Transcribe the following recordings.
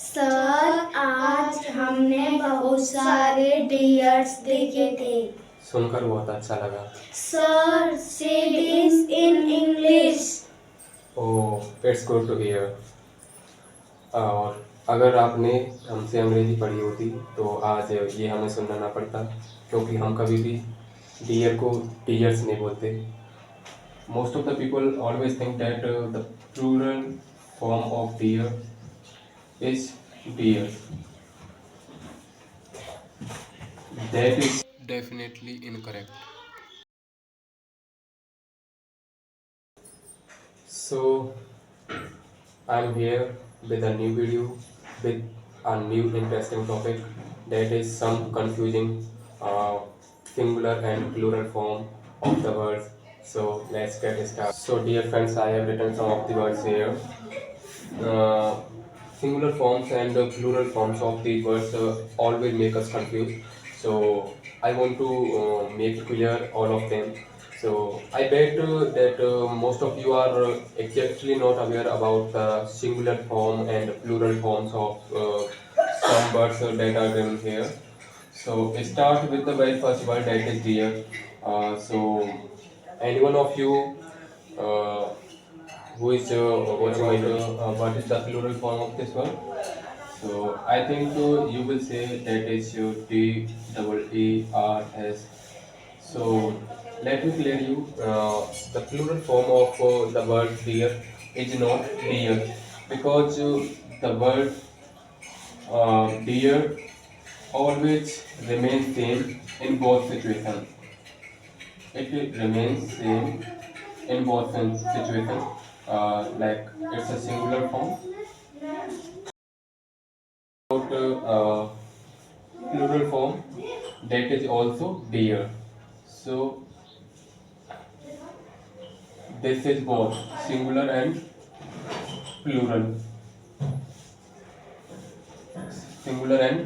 Sir, आज हमने बहुत सारे डियर्स देखे थे। सुनकर बहुत अच्छा लगा। Sir, say this in English. Oh, it's good to hear. और अगर आपने हमसे अंग्रेजी पढ़ी होती तो आज ये हमें सुनना ना पड़ता, क्योंकि हम कभी भी डियर को डियर्स नहीं बोलते। Most of the people always think that the plural form of deer is deer. That is definitely incorrect. So I'm here with a new video with a new interesting topic, that is some confusing singular and plural form of the words. So let's get started. So dear friends, I have written some of the words here. Uh, Singular forms and plural forms of these words always make us confused. So I want to make clear all of them. So I bet that most of you are exactly not aware about the singular form and plural forms of some words that are given here. So start with the very first word, that is dear. So any one of you uh, who is watching my video, what is the plural form of this word? So I think you will say that is DEERS. So let me clear you. The plural form of the word dear is not dear, because the word dear always remains same in both situations. It remains same in both situations. Like it's a singular form. About plural form, that is also dear. So this is both singular and plural. Singular and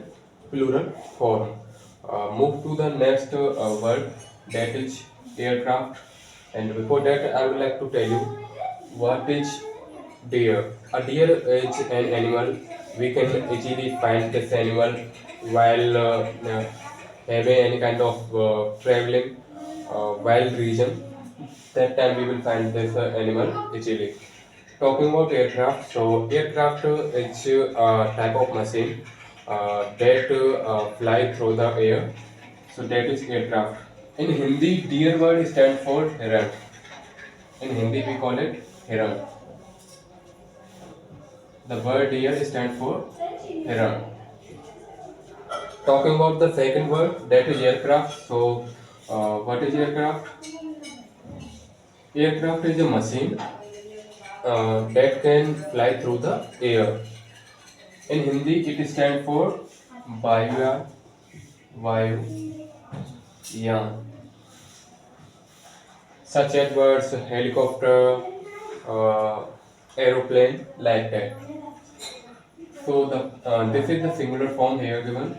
plural form. Move to the next word, that is aircraft. And before that, I would like to tell you what is deer. A deer is an animal. We can easily find this animal while having any kind of traveling wild region. That time we will find this animal easily. Talking about aircraft, so aircraft is a type of machine that fly through the air. So that is aircraft. In Hindi, deer word stands for heron. In Hindi, we call it heron. The word deer stands for heron. Talking about the second word, that is aircraft. So, what is aircraft? Aircraft is a machine that can fly through the air. In Hindi, it stands for Vayuya, Vayu, Yan. Such as words helicopter, aeroplane, like that. So this is the singular form here given.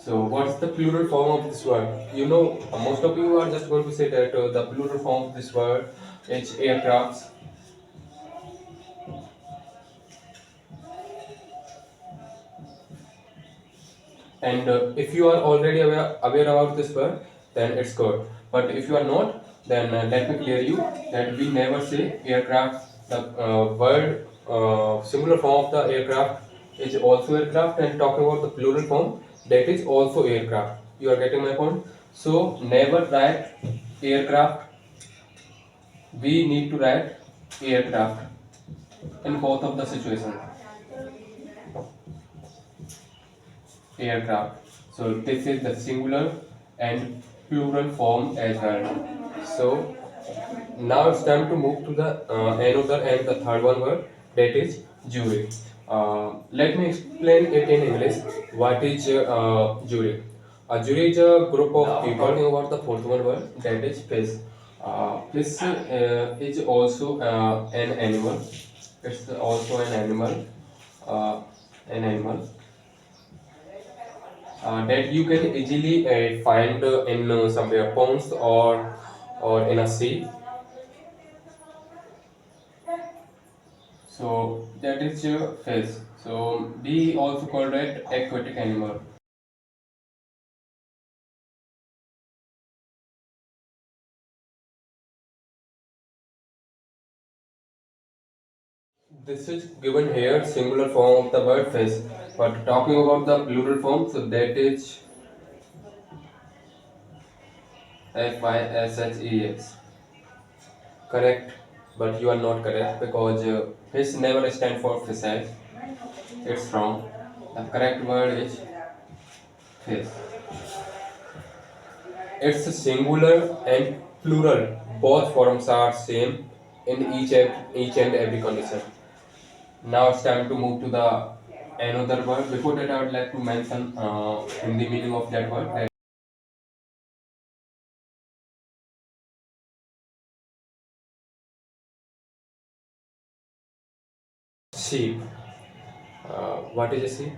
So what's the plural form of this word? You know, most of you are just going to say that the plural form of this word is aircrafts. And if you are already aware about this word, then it's good. But if you are not, then let me clear you that we never say aircraft. The word singular form of the aircraft is also aircraft, and talking about the plural form, that is also aircraft. You are getting my point? So never write aircraft. We need to write aircraft in both of the situations. Aircraft. So this is the singular and plural form as well. So now it's time to move to the another and the third one word, that is jury. Let me explain it in English. What is jury? A jury is a group of people. Talking about the fourth one word, that is fish. Fish is also an animal. It's also an animal. An animal that you can easily find in somewhere ponds or in a sea. So that is your fish. So we also call it aquatic animal. This is given here singular form of the word fish, but talking about the plural form, so that is FISHES. Correct, but you are not correct because fish never stand for fishes. It's wrong. The correct word is fish. It's a singular and plural. Both forms are same in each and every condition. Now it's time to move to the another word. Before that, I would like to mention in the meaning of that word. That sheep. What is a sheep?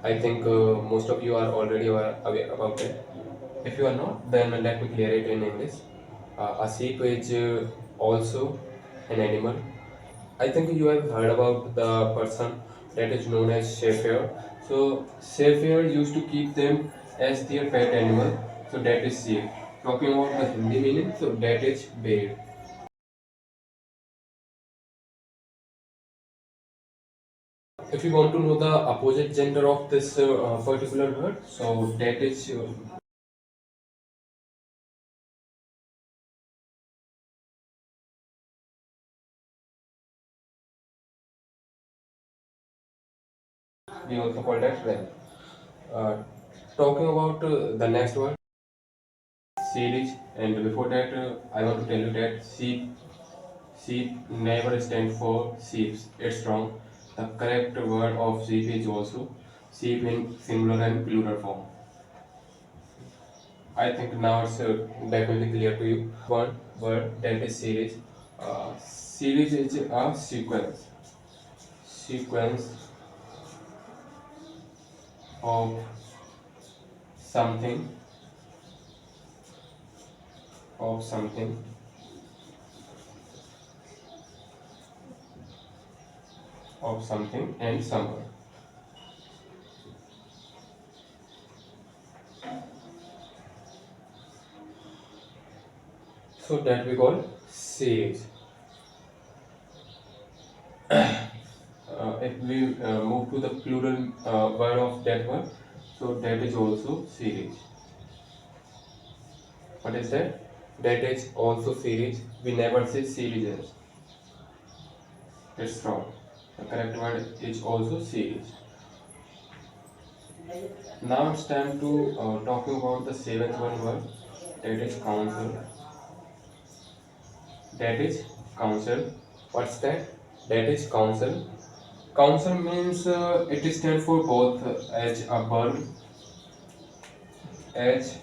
I think most of you are already aware about it. If you are not, then let me clear it in English. A sheep is also an animal. I think you have heard about the person that is known as shepherd. So shepherd used to keep them as their pet animal. So that is sheep. Talking about the Hindi meaning, so that is bear. If you want to know the opposite gender of this particular word, so that is we also call that ram. Uh, Talking about the next word, series, and before that, I want to tell you that sheep never stand for sheep. It's wrong. The correct word of sheep is also sheep in singular and plural form. I think now it's definitely clear to you. One word that is series. Series is a sequence. Sequence of something of something of something and someone. So that we call series. If we move to the plural word of that one, so that is also series. What is that? That is also series. We never say series. It's wrong. The correct word is also series. Now it's time to talking about the seventh one word. That is council. That is council. What's that? That is council. Council means it stands for both as a verb, as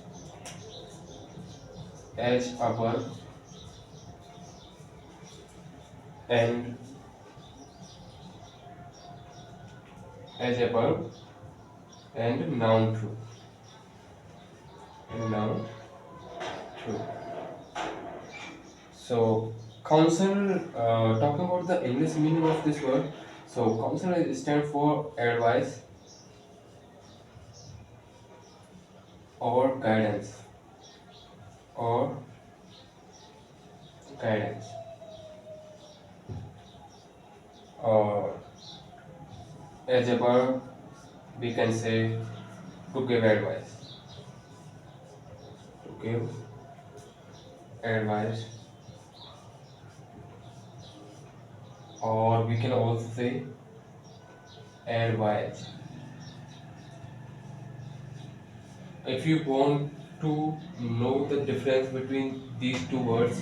a verb and as a verb and noun too. And noun too. So counsel, talking about the English meaning of this word. So counsel stands for advice or guidance or guidance or as a verb we can say to give advice. To give advice, or we can also say advise. If you want to know the difference between these two words,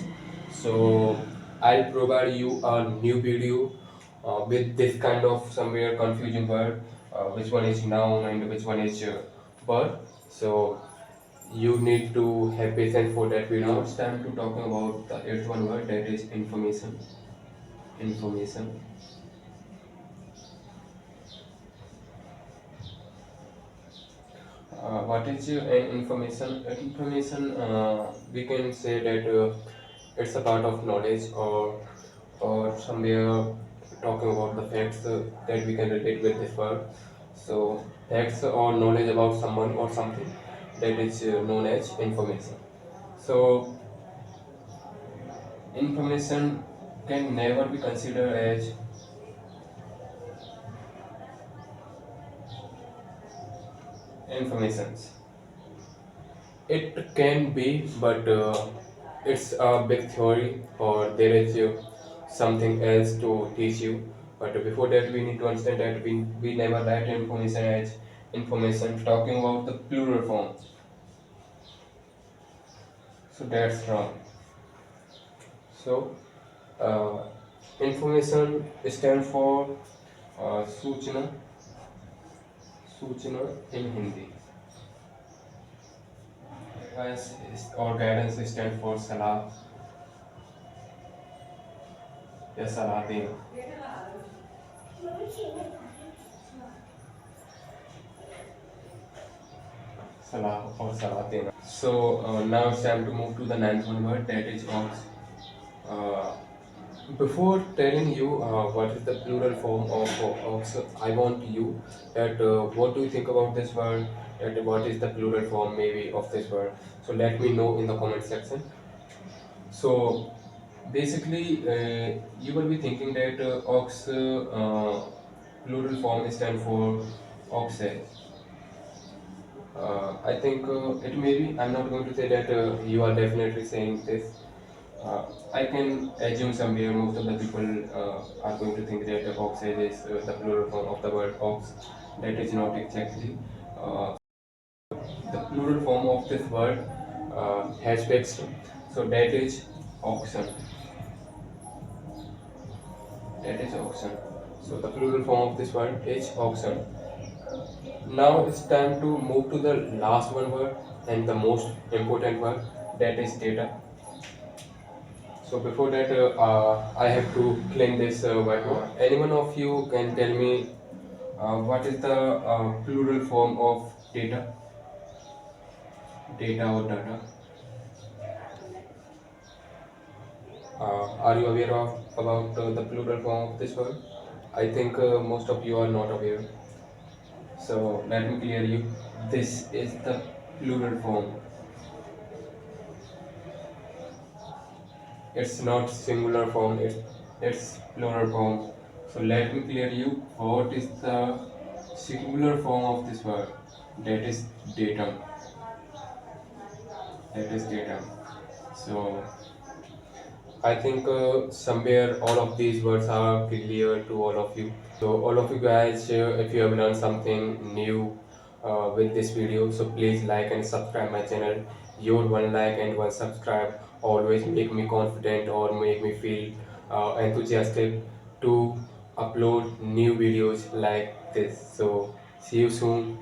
so I'll provide you a new video with this kind of somewhere confusing word, which one is noun and which one is verb. So you need to have patience for that video. Now it's time to talking about the eighth one word, that is information. Information. What is information? Information, we can say that it's a part of knowledge or somewhere talking about the facts that we can relate with this word. So facts or knowledge about someone or something, that is known as information. So information can never be considered as informations. It can be, but it's a big theory, or there is something else to teach you. But before that, we need to understand that we never write information as information, talking about the plural form. So that's wrong. So uh, information stands for सूचना, सूचना in Hindi. Advice or guidance stand for सलाह या सलाह देना. सलाह और सलाह देना. So now it's time to move to the ninth one word, that is ox. Before telling you what is the plural form of ox, I want you that what do you think about this word? That what is the plural form maybe of this word? So let me know in the comment section. So basically, you will be thinking that ox plural form stand for oxen. I think it may be. I'm not going to say that you are definitely saying this. I can assume somewhere most of the people are going to think that oxide is the plural form of the word ox. That is not exactly. The plural form of this word has fixed. So that is oxen. That is oxen. So the plural form of this word is oxen. Now it's time to move to the last one word and the most important word, that is data. So before that, I have to clean this whiteboard. Any one of you can tell me what is the plural form of data? Data or data? Are you aware of about the plural form of this word? I think most of you are not aware. So let me clear you. This is the plural form. It's not singular form. It's plural form. So let me clear you. What is the singular form of this word? That is datum. That is datum. So I think somewhere all of these words are clear to all of you. So all of you guys, if you have learned something new with this video, so please like and subscribe my channel. Your one like and one subscribe always make me confident or make me feel enthusiastic to upload new videos like this. So see you soon.